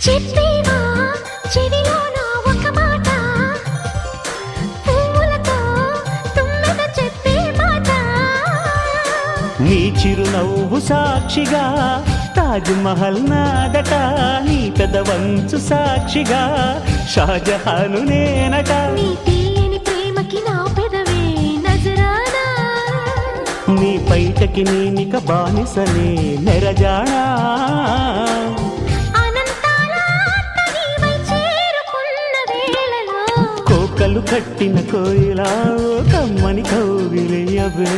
చెప్పేవా చెవిలోన ఒక మాట, పువ్వులతో తుమ్మెద చెప్పే మాట. నీ చిరునవ్వు సాక్షిగా తాజ్ మహల్ నాదట, నీ పెదవంచు సాక్షిగా షాజహాను నేనట. నీ తీయని ప్రేమకి నా పెదవే నజరానా, నీ పైటకి నేనిక బానిసనే నెరజాడా. అనంతాల ఆత్మ నీవై చేరుకున్న వేళలో కోకలు కట్టిన కోయిలా కమ్మని కౌగిలియవే.